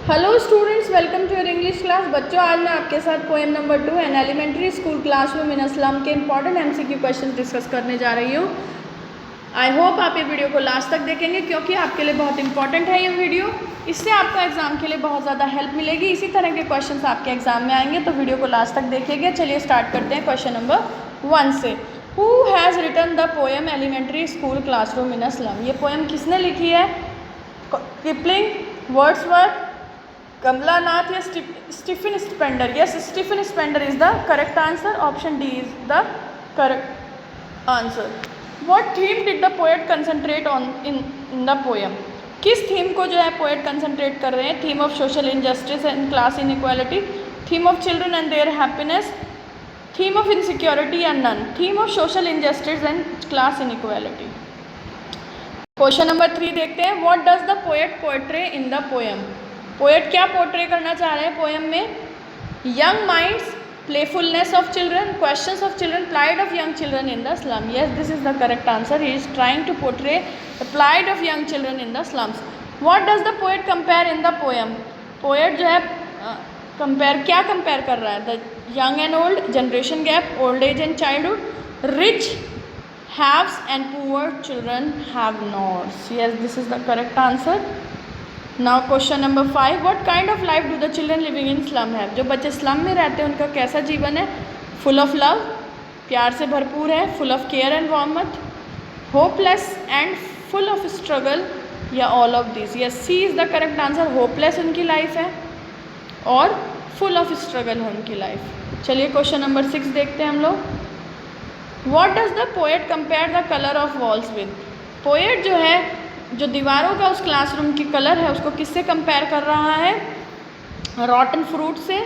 Hello students, welcome to your English class. बच्चों, आज मैं आपके साथ poem number 2 an elementary school classroom in slum के इंपॉर्टेंट एमसीक्यू क्वेश्चंस डिस्कस करने जा रही हूँ। आई होप आप ये वीडियो को लास्ट तक देखेंगे क्योंकि आपके लिए बहुत इंपॉर्टेंट है ये वीडियो। इससे आपको एग्जाम के लिए बहुत ज़्यादा हेल्प मिलेगी। इसी तरह के क्वेश्चन आपके एग्जाम में आएंगे, तो वीडियो को लास्ट तक देखिएगा। चलिए स्टार्ट करते हैं क्वेश्चन नंबर 1 से। Who has written the poem elementary school classroom in slum? ये पोएम किसने लिखी है? किपलिंग, वर्ड्सवर्थ, कमला नाथ या Stephen Spender? Yes, Stephen Spender is the correct answer. Option D is the correct answer. What theme did the poet concentrate on in the poem? किस theme को जो है poet concentrate कर रहे हैं? Theme of social injustice and class inequality, theme of children and their happiness, theme of insecurity या none? Theme of social injustice and class inequality. Question number 3 देखते हैं। What does the poet portray in the poem? Poet क्या portray करना चाह रहे हैं poem में? Young minds, playfulness of children, questions of children, plight of young children in the slum. Yes, this is the correct answer. He is trying to portray the plight of young children in the slums. What does the poet compare in the poem? Poet जो है क्या compare कर रहा है? The young and old, generation gap, old age and childhood, rich haves and poor children have nots. Yes, this is the correct answer. Now question number 5। What kind of life do the children living in slum have? जो बच्चे slum में रहते हैं उनका कैसा जीवन है? Full of love, प्यार से भरपूर है, full of care and warmth, hopeless and full of struggle, या all of this? Yes, C is the correct answer. Hopeless उनकी लाइफ है और फुल ऑफ स्ट्रगल है उनकी लाइफ। चलिए क्वेश्चन नंबर 6 देखते हैं हम लोग। What does the poet compare the colour of walls with? Poet जो है जो दीवारों का उस क्लासरूम की कलर है उसको किससे कंपेयर कर रहा है? रॉटन फ्रूट से,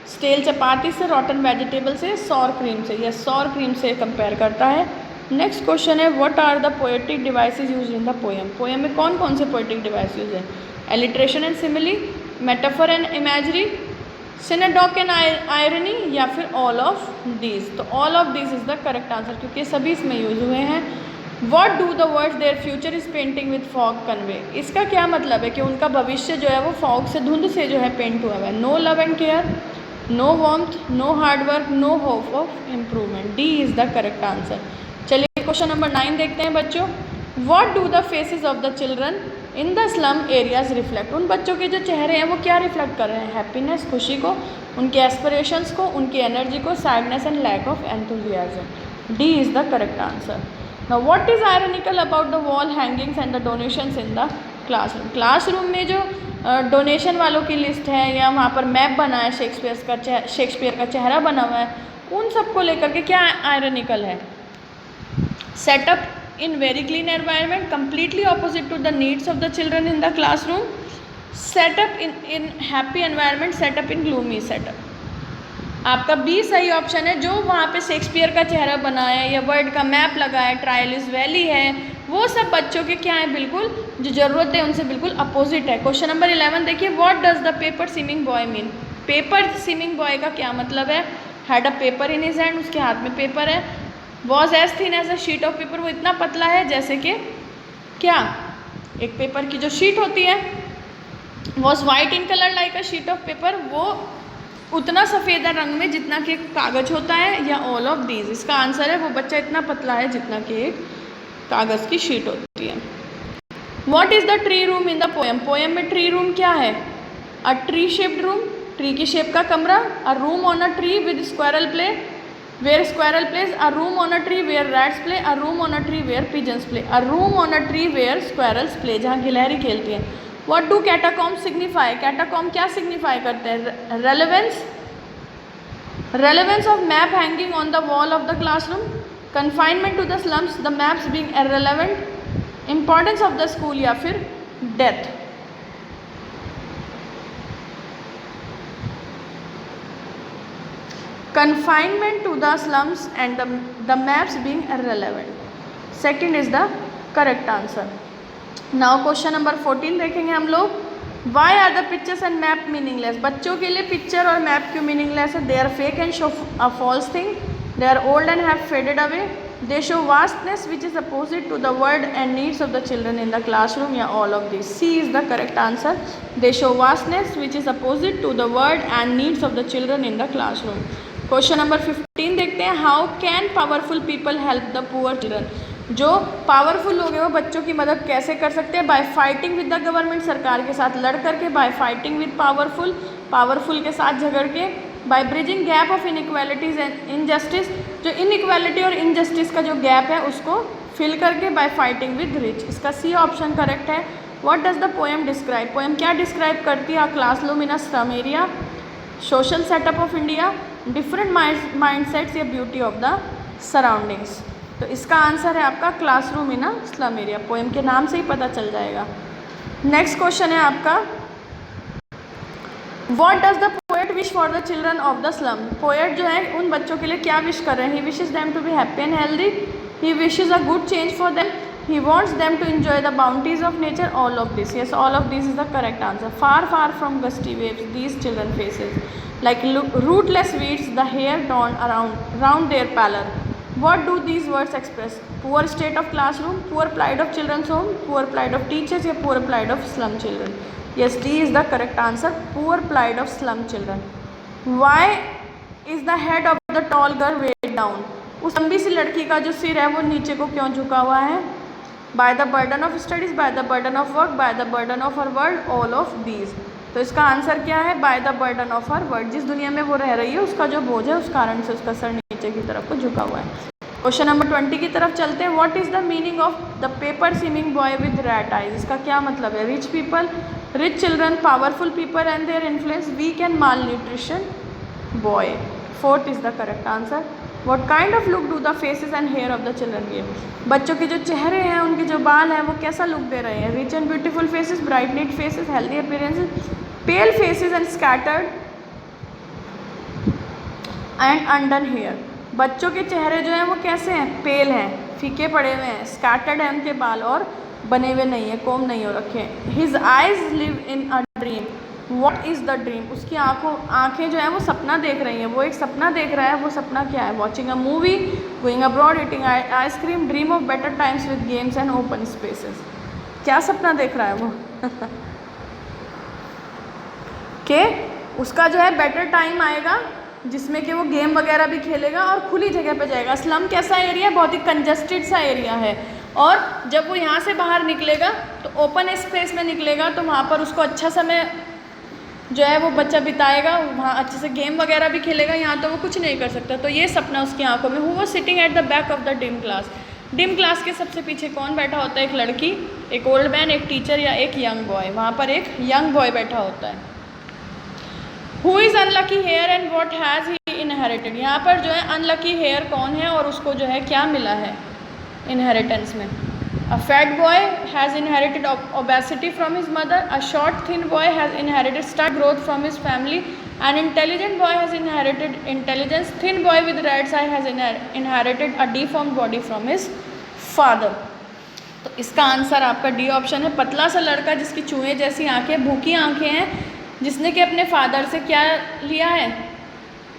स्टेल चपाती से, रॉटन वेजिटेबल से, सॉर क्रीम से। यस, सॉर क्रीम से कंपेयर करता है। नेक्स्ट क्वेश्चन है। What are the poetic devices use in the poem? Poem में कौन कौन से पोएटिक डिवाइस यूज है? Alliteration and simile, metaphor and imagery, synecdoche and irony, या फिर ऑल ऑफ दीज? तो all of these is the correct answer क्योंकि सभी इसमें यूज हुए हैं। What do the words their future is painting with fog convey? इसका क्या मतलब है कि उनका भविष्य जो है वो फॉग से, धुंध से जो है पेंट हुआ है। No love and care, no warmth, no hard work, no hope of improvement. D is the correct answer. चलिए क्वेश्चन नंबर 9 देखते हैं बच्चों। What do the faces of the children in the slum areas reflect? उन बच्चों के जो चेहरे हैं वो क्या रिफ्लेक्ट कर रहे हैं? हैप्पीनेस, खुशी को, उनके एस्पिरेशंस को, उनकी एनर्जी को, sadness and lack of enthusiasm. D is the correct answer. Now what is ironical about the wall hangings and the donations in the classroom? Classroom में जो डोनेशन वालों की लिस्ट है या वहाँ पर मैप बना है शेक्सपियर का चेहरा बना हुआ है, उन सब को लेकर के क्या आयरनिकल है? Setup in very clean environment, completely opposite to the needs of the children in the classroom, setup in happy environment, setup in gloomy setup. आपका बी सही ऑप्शन है। जो वहाँ पे शेक्सपियर का चेहरा बना है या वर्ल्ड का मैप लगा है, ट्रायलिस वैली है, वो सब बच्चों के क्या है? बिल्कुल जो ज़रूरत है उनसे बिल्कुल अपोजिट है। क्वेश्चन नंबर 11 देखिए। What does the paper swimming boy mean? Paper swimming boy का क्या मतलब है? Had a paper in his hand, उसके हाथ में पेपर है। Was as thin as a sheet of paper, वो इतना पतला है जैसे कि क्या? एक पेपर की जो शीट होती है। Was white in colour like a sheet of paper, वो उतना सफ़ेद रंग में जितना कि कागज़ होता है, या ऑल ऑफ दीज? इसका आंसर है वो बच्चा इतना पतला है जितना कि एक कागज़ की शीट होती है। What is the tree room in the poem? Poem में ट्री रूम क्या है? A tree shaped room, tree की शेप का कमरा। A room on a tree with squirrel play where squirrel plays, a room on a tree where rats play, a room on a tree where pigeons play, a room on a tree where squirrels play, जहाँ गिलहरी खेलती है। What do catacombs signify? Catacomb क्या signify करते हैं? Relevance of map hanging on the wall of the classroom, confinement to the slums, the maps being irrelevant, importance of the school, या फिर death? Confinement to the slums and the maps being irrelevant. Second is the correct answer. Now question number 14 देखेंगे हम लोग। Why are the pictures and map meaningless? बच्चों के लिए picture और map क्यों मीनिंगलेस है? They are fake and show a false thing, they are old and have faded away, they show vastness which is opposite to the word and needs of the children in the classroom, या all of this? C is the correct answer. They show vastness which is opposite to the word and needs of the children in the classroom. Question number 15 देखते हैं। How can powerful people help the poor children? जो powerful लोग हैं वो बच्चों की मदद कैसे कर सकते हैं? By fighting with the government, सरकार के साथ लड़ करके। By fighting with powerful, powerful के साथ झगड़ के। By bridging gap of inequalities and injustice, जो इनइक्वालिटी और इनजस्टिस का जो गैप है उसको फिल करके। बाय फाइटिंग विद रिच, इसका सी ऑप्शन करेक्ट है। What does the poem describe? Poem क्या डिस्क्राइब करती है? Classroom in a slum area, social setup of India, different mindsets या ब्यूटी ऑफ द सराउंडिंग्स। तो इसका आंसर है आपका classroom in a slum area. Poem के नाम से ही पता चल जाएगा। नेक्स्ट क्वेश्चन है आपका, what does the poet wish for the children of the slum? Poet जो है उन बच्चों के लिए क्या विश कर रहे हैं? He wishes them to be happy and healthy, he wishes a good change for them, he wants them to enjoy the bounties of nature, all of this. Yes, all of this is the correct answer. Far far from gusty waves these children faces, like rootless weeds the hair torn round their pallor. What do these words express? Poor state of classroom, poor plight of children's home, poor plight of teachers, या poor plight of slum children? Yes, D is the correct answer. Poor plight of slum children. Why is the head of the tall girl weighed down? उस लंबी सी लड़की का जो सिर है वो नीचे को क्यों झुका हुआ है? By the burden of studies, by the burden of work, by the burden of her world, all of these. तो इसका आंसर क्या है? By the burden of her world. जिस दुनिया में वो रह रही है उसका जो बोझ है उस कारण से उसका सर नीचे की तरफ को झुका हुआ है। क्वेश्चन नंबर 20 की तरफ चलते हैं। What is the meaning of the paper seeming boy with rat eyes? इसका क्या मतलब है? Rich people, rich children, powerful people and their influence, weak and malnutrition boy. Fourth is the correct answer. What kind of look do the faces and hair of the children give? बच्चों के जो चेहरे हैं, उनके जो बाल हैं, वो कैसा लुक दे रहे हैं? Rich and beautiful faces, bright neat faces, healthy appearances, pale faces and scattered and undone hair. बच्चों के चेहरे जो हैं वो कैसे हैं? पेल हैं, फीके पड़े हुए हैं, स्कैटर्ड हैं उनके बाल और बने हुए नहीं है, कोम नहीं हो रखे हैं। His eyes live in a dream. What is the dream? उसकी आँखें जो है वो सपना देख रही हैं, वो एक सपना देख रहा है। वो सपना क्या है? Watching a movie, going abroad, eating ice cream, dream of better times with games and open spaces. क्या सपना देख रहा है वो? के उसका जो है बेटर टाइम आएगा जिसमें कि वो गेम वगैरह भी खेलेगा और खुली जगह पे जाएगा। स्लम कैसा एरिया? बहुत ही कंजस्टेड सा एरिया है, और जब वो यहाँ से बाहर निकलेगा तो ओपन स्पेस में निकलेगा, तो वहाँ पर उसको अच्छा समय जो है वो बच्चा बिताएगा, वहाँ अच्छे से गेम वगैरह भी खेलेगा। यहाँ तो वो कुछ नहीं कर सकता। तो ये सपना उसकी आंखों में। Who was sitting at the back of the dim class? Dim class के सबसे पीछे कौन बैठा होता है? एक लड़की, एक ओल्ड मैन, एक टीचर या एक यंग बॉय। वहाँ पर एक यंग बॉय बैठा होता है। Who is unlucky heir and what has he inherited? यहाँ पर जो है अनलकी हेयर कौन है और उसको जो है क्या मिला है इनहेरिटेंस में? A fat boy has inherited obesity from his mother. A short, thin boy has inherited stud growth from his family. An intelligent boy has inherited intelligence. Thin boy with red eye has inherited a deformed body from his father. तो इसका answer आपका D option है। पतला सा लड़का जिसकी चूहे जैसी आंखें, भूखी आंखें हैं, जिसने कि अपने फादर से क्या लिया है?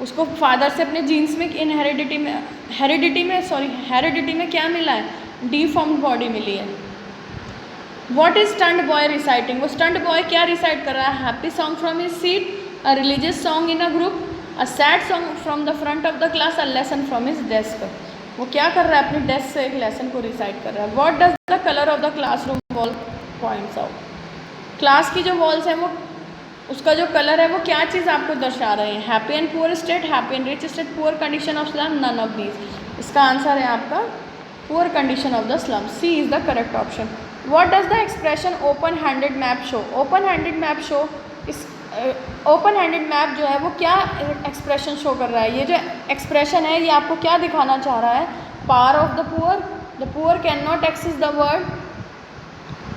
उसको फादर से अपने जीन्स में हेरिडिटी में क्या मिला है? डिफॉर्म्ड बॉडी मिली है। What is stunt boy reciting? वो स्टंट बॉय क्या रिसाइट कर रहा है? Happy song from his seat, a religious song in a group, a sad song from the front of the class, a lesson from his desk. वो क्या कर रहा है? अपने डेस्क से एक लेसन को रिसाइट कर रहा है। What does the colour of the classroom wall points out? Class की जो वॉल्स हैं वो उसका जो कलर है वो क्या चीज़ आपको दर्शा रहे हैं? Happy and poor state, happy and rich state, poor condition of slum, none of these. इसका आंसर है आपका poor condition of the slum. C is the correct option. What does the expression open handed map show? Open handed map show, इस open handed map जो है वो क्या expression show कर रहा है? ये जो एक्सप्रेशन है ये आपको क्या दिखाना चाह रहा है? Power of the poor can not access the world,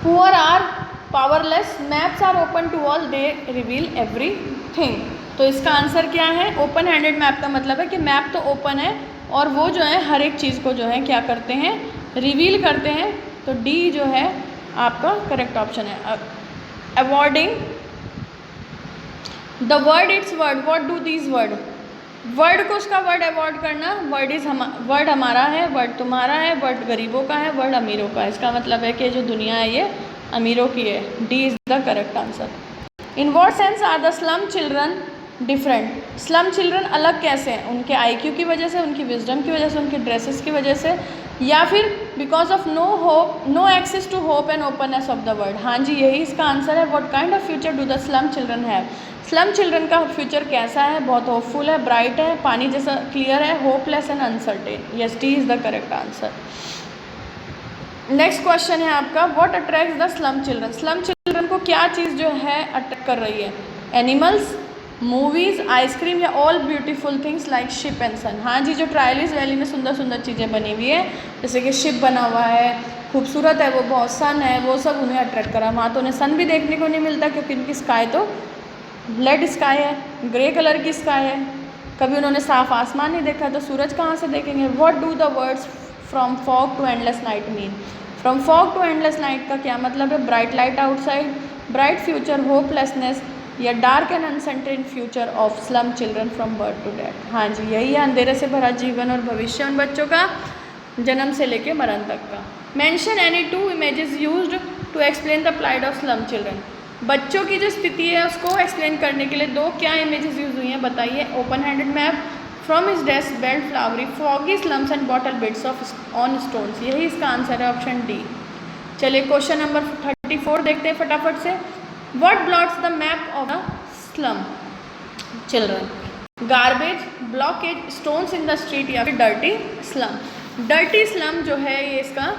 poor are powerless, maps are open to all, they reveal everything. तो इसका आंसर क्या है? ओपन हैंडेड मैप का मतलब है कि मैप तो ओपन है और वो जो है हर एक चीज़ को जो है क्या करते हैं? रिवील करते हैं। तो डी जो है आपका करेक्ट ऑप्शन है। Awarding the word it's word, what do these word? Word को उसका वर्ड अवॉइड करना, वर्ड हमारा है, वर्ड तुम्हारा है, वर्ड गरीबों का है, वर्ड अमीरों का है। इसका मतलब है कि जो दुनिया है ये अमीरों की है। D is the correct answer. In what sense are the slum children different? Slum children अलग कैसे हैं? उनके IQ की वजह से, उनकी विजडम की वजह से, उनकी ड्रेसेस की वजह से, या फिर because of no access to hope and openness of the world? हाँ जी, यही इसका आंसर है। What kind of future do the slum children have? Slum children का फ्यूचर कैसा है? बहुत होपफुल है, ब्राइट है, पानी जैसा क्लियर है, hopeless and uncertain. Yes, D is the correct answer. Next question है आपका, what attracts the slum children? Slum children को क्या चीज़ जो है अट्रैक्ट कर रही है? एनिमल्स, मूवीज़, आइसक्रीम या all beautiful things like ship and sun? हाँ जी, जो ट्रायलिस वैली में सुंदर सुंदर चीज़ें बनी हुई है, जैसे कि शिप बना हुआ है, खूबसूरत है, वो बहुत सन है, वो सब उन्हें अट्रैक्ट करा। वहाँ तो उन्हें सन भी देखने को नहीं मिलता क्योंकि उनकी स्काई तो ब्लड स्काई है, ग्रे कलर की स्काई है। कभी उन्होंने साफ आसमान नहीं देखा तो सूरज कहाँ से देखेंगे? What do the words from fog to endless night mean? From fog to endless night का क्या मतलब है? Bright light outside, bright future, hopelessness, या dark and uncertain future of slum children from birth to death? हाँ जी, यही है, अंधेरे से भरा जीवन और भविष्य उन बच्चों का जन्म से लेके मरण तक का। Mention any 2 images used to explain the plight of slum children? बच्चों की जो स्थिति है उसको एक्सप्लेन करने के लिए 2 क्या इमेजेस यूज हुई हैं बताइए? Open handed map, from his desk belt flowery, foggy slums and bottle bits of on stones. यही इसका आंसर है, ऑप्शन डी। चलिए क्वेश्चन नंबर 34 देखते हैं फटाफट से। What blots the map of the slum children? Garbage, blockage, stones in the street या फिर डर्टी स्लम? डर्टी स्लम जो है ये इसका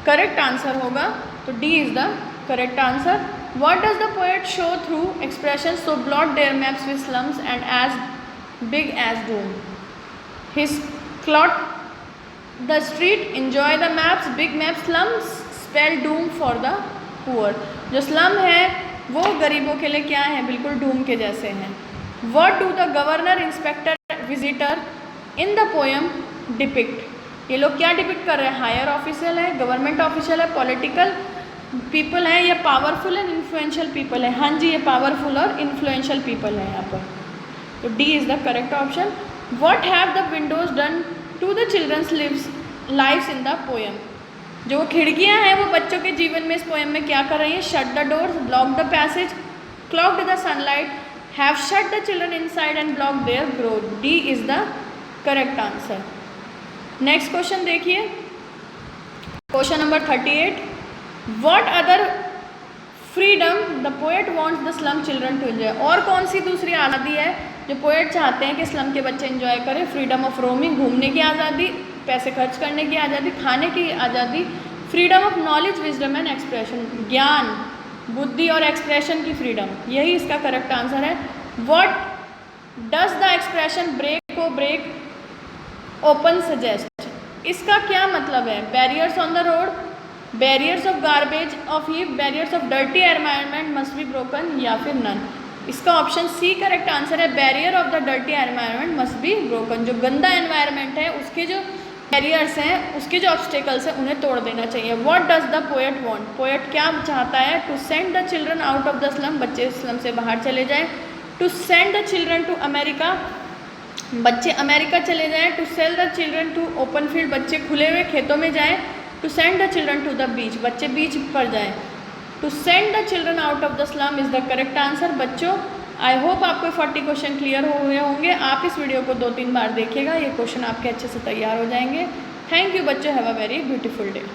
करेक्ट आंसर होगा, तो D is the correct answer. What does the poet show through expressions so blot their maps with slums and as big as doom? His clot the street, enjoy the maps, big map, slums spell doom for the poor. जो slum है वो गरीबों के लिए क्या है? बिल्कुल डूम के जैसे हैं। What do the governor, inspector, visitor in the poem depict? ये लोग क्या डिपिक्ट कर रहे हैं? हायर ऑफिशियल है, गवर्नमेंट ऑफिशियल है, पॉलिटिकल पीपल है या पावरफुल एंड इन्फ्लुएंशियल पीपल है? हाँ जी, ये पावरफुल और इन्फ्लुएंशियल पीपल है यहाँ पर, तो D is the correct option. What have the windows done to the children's lives in the poem? जो खिड़कियाँ हैं वो बच्चों के जीवन में इस पोएम में क्या कर रही हैं? Shut the doors, block the passage, clogged the sunlight, have shut the children inside and block their growth. D is the correct answer. Next question देखिए, question number 38। What other freedom the poet wants the slum children to enjoy? और कौन सी दूसरी आज़ादी है जो poet चाहते हैं कि स्लम के बच्चे एंजॉय करें? फ्रीडम ऑफ रोमिंग, घूमने की आज़ादी, पैसे खर्च करने की आज़ादी, खाने की आज़ादी, freedom of knowledge, wisdom and expression, ज्ञान, बुद्धि और एक्सप्रेशन की फ्रीडम। यही इसका करेक्ट आंसर है। What does the expression break or break open suggest? इसका क्या मतलब है? Barriers on the road, barriers of garbage of heap, barriers of dirty environment must be broken, या फिर नन? इसका ऑप्शन सी करेक्ट आंसर है। Barrier of the dirty environment must be broken. जो गंदा एनवायरनमेंट है उसके जो बैरियर्स हैं, उसके जो ऑब्स्टेकल्स हैं उन्हें तोड़ देना चाहिए। What does the poet want? Poet क्या चाहता है? To send the children out of the slum, बच्चे स्लम से बाहर चले जाएँ। To send the children to America, बच्चे अमेरिका चले जाएँ। To sell the children to open field, बच्चे खुले हुए खेतों में जाएँ। To send the children to the beach, बच्चे बीच पर जाएं। To send the children out of the slum is the correct answer. बच्चों, आई होप आपको 40 क्वेश्चन क्लियर हो गए होंगे। आप इस वीडियो को 2-3 बार देखिएगा, ये क्वेश्चन आपके अच्छे से तैयार हो जाएंगे। थैंक यू बच्चों, have a very beautiful day.